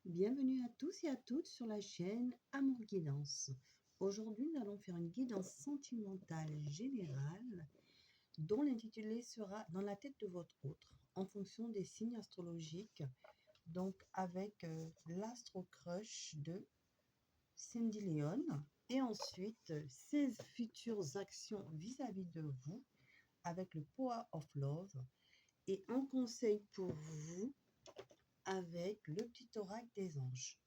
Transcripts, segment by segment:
Bienvenue à tous et à toutes sur la chaîne Amour Guidance. Aujourd'hui, nous allons faire une guidance sentimentale générale dont l'intitulé sera Dans la tête de votre autre en fonction des signes astrologiques, donc avec l'astro crush de Cindy Leon et ensuite ses futures actions vis-à-vis de vous avec le Power of Love et un conseil pour vous avec le petit oracle des anges.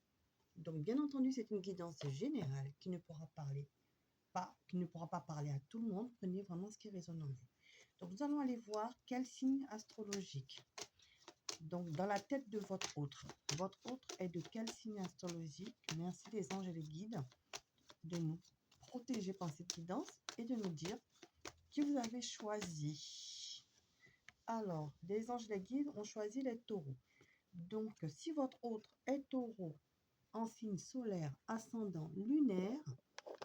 Donc, bien entendu, c'est une guidance générale qui ne pourra pas parler à tout le monde. Prenez vraiment ce qui résonne en vous. Donc, nous allons aller voir quel signe astrologique. Donc, dans la tête de votre autre. Votre autre est de quel signe astrologique? Merci les anges et les guides de nous protéger par cette guidance et de nous dire qui vous avez choisi. Alors, les anges et les guides ont choisi les taureaux. Donc, si votre autre est taureau, en signe solaire, ascendant, lunaire,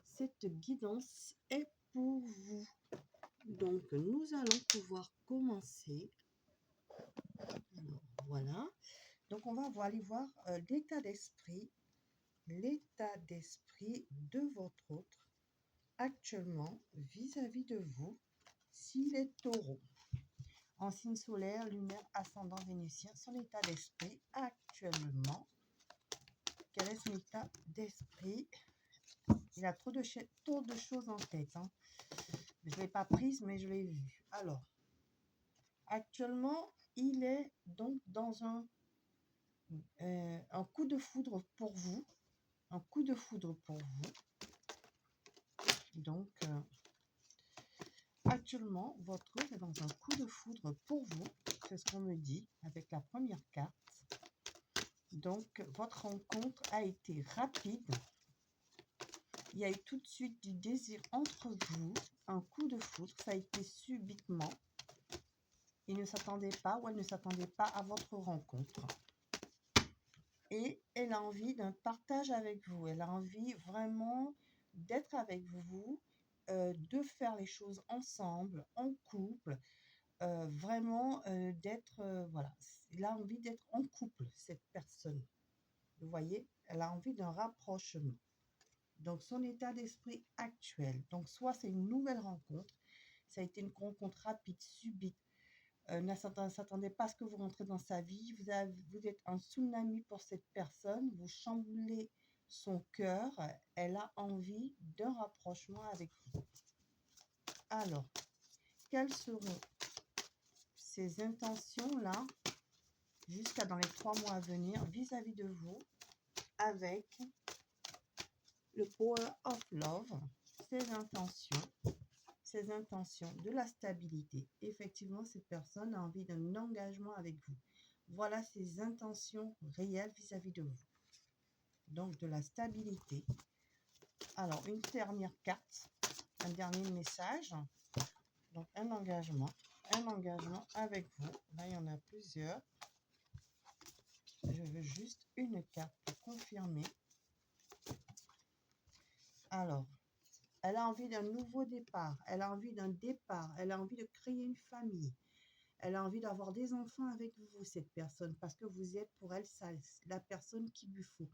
cette guidance est pour vous. Donc, nous allons pouvoir commencer. Alors, voilà. Donc, on va aller voir l'état d'esprit de votre autre actuellement vis-à-vis de vous, s'il est taureau. En signe solaire, lunaire, ascendant, vénitien, son état d'esprit actuellement. Quel est son état d'esprit? Il a trop de choses en tête. Hein. Je ne l'ai pas prise, mais je l'ai vue. Alors, actuellement, il est donc dans un coup de foudre pour vous. Un coup de foudre pour vous. Donc, actuellement, votre autre est dans un coup de foudre pour vous. C'est ce qu'on me dit avec la première carte. Donc, votre rencontre a été rapide. Il y a eu tout de suite du désir entre vous, un coup de foudre, ça a été subitement. Il ne s'attendait pas ou elle ne s'attendait pas à votre rencontre. Et elle a envie d'un partage avec vous. Elle a envie vraiment d'être avec vous, de faire les choses ensemble, en couple, vraiment d'être, voilà. Elle a envie d'être en couple, cette personne. Vous voyez, elle a envie d'un rapprochement. Donc, son état d'esprit actuel. Donc, soit c'est une nouvelle rencontre, ça a été une rencontre rapide, subite, ne s'attendait pas à ce que vous rentrez dans sa vie. Vous êtes un tsunami pour cette personne, vous chamboulez son cœur, elle a envie d'un rapprochement avec vous. Alors, quelles seront ces intentions-là jusqu'à dans les 3 mois à venir vis-à-vis de vous avec le Power of Love, ces intentions de la stabilité. Effectivement, cette personne a envie d'un engagement avec vous. Voilà ses intentions réelles vis-à-vis de vous. Donc, de la stabilité. Alors, une dernière carte, un dernier message. Donc, un engagement avec vous. Là, il y en a plusieurs. Je veux juste une carte pour confirmer. Alors, elle a envie d'un nouveau départ. Elle a envie d'un départ. Elle a envie de créer une famille. Elle a envie d'avoir des enfants avec vous, cette personne, parce que vous êtes pour elle la personne qu'il lui faut,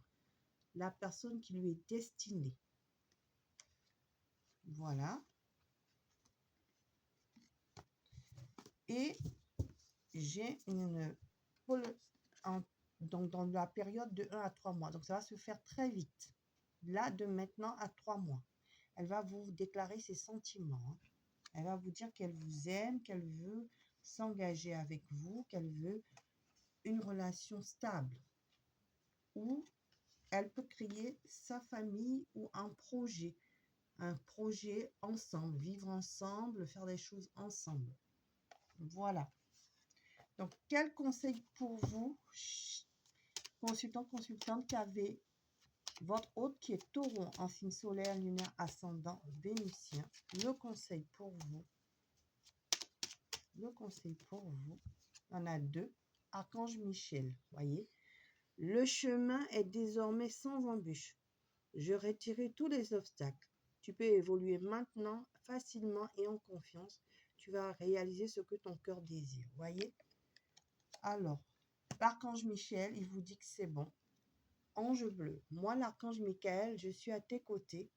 la personne qui lui est destinée. Voilà. Et j'ai une donc dans la période de 1 à 3 mois. Donc ça va se faire très vite. Là, de maintenant à 3 mois. Elle va vous déclarer ses sentiments. Hein. Elle va vous dire qu'elle vous aime, qu'elle veut s'engager avec vous, qu'elle veut une relation stable. Ou elle peut créer sa famille ou un projet ensemble, vivre ensemble, faire des choses ensemble. Voilà. Donc, quel conseil pour vous, consultant, consultante, qui avez votre hôte qui est taureau en signe solaire, lunaire, ascendant, vénitien. Le conseil pour vous, il y en a 2. Archange Michel, voyez. Le chemin est désormais sans embûche. Je retirerai tous les obstacles. Tu peux évoluer maintenant facilement et en confiance. Tu vas réaliser ce que ton cœur désire. Voyez? Alors, l'archange Michel, il vous dit que c'est bon. Ange bleu, moi l'archange Michael, je suis à tes côtés.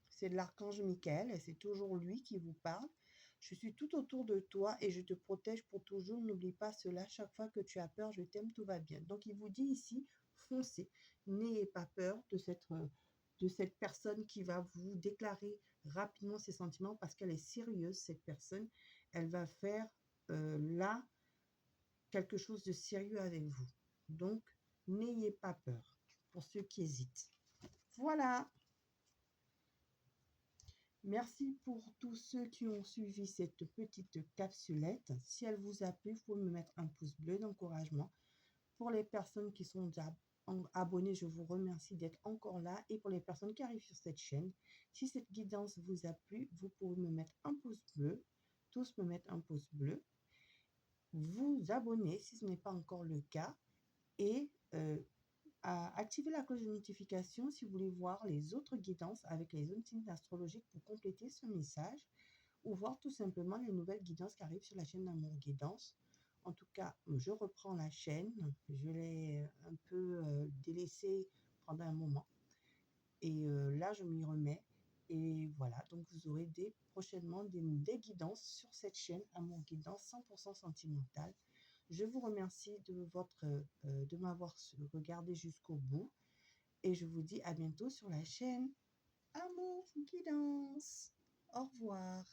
C'est l'archange Michael et c'est toujours lui qui vous parle. Je suis tout autour de toi et je te protège pour toujours. N'oublie pas cela. Chaque fois que tu as peur, je t'aime, tout va bien. Donc, il vous dit ici, foncez. N'ayez pas peur de cette personne qui va vous déclarer rapidement ses sentiments parce qu'elle est sérieuse, cette personne. Elle va faire là quelque chose de sérieux avec vous. Donc, n'ayez pas peur pour ceux qui hésitent. Voilà. Merci pour tous ceux qui ont suivi cette petite capsulette. Si elle vous a plu, vous pouvez me mettre un pouce bleu d'encouragement. Pour les personnes qui sont déjà abonnées, je vous remercie d'être encore là. Et pour les personnes qui arrivent sur cette chaîne, si cette guidance vous a plu, vous pouvez me mettre un pouce bleu. Tous me mettre un pouce bleu. Vous abonner si ce n'est pas encore le cas. Et activez la cloche de notification si vous voulez voir les autres guidances avec les autres signes astrologiques pour compléter ce message ou voir tout simplement les nouvelles guidances qui arrivent sur la chaîne d'Amour Guidance. En tout cas, je reprends la chaîne. Je l'ai un peu délaissée pendant un moment. Et là, je m'y remets. Et voilà, donc vous aurez prochainement des guidances sur cette chaîne Amour Guidance 100% sentimentale. Je vous remercie de m'avoir regardé jusqu'au bout et je vous dis à bientôt sur la chaîne Amour Guidance. Au revoir.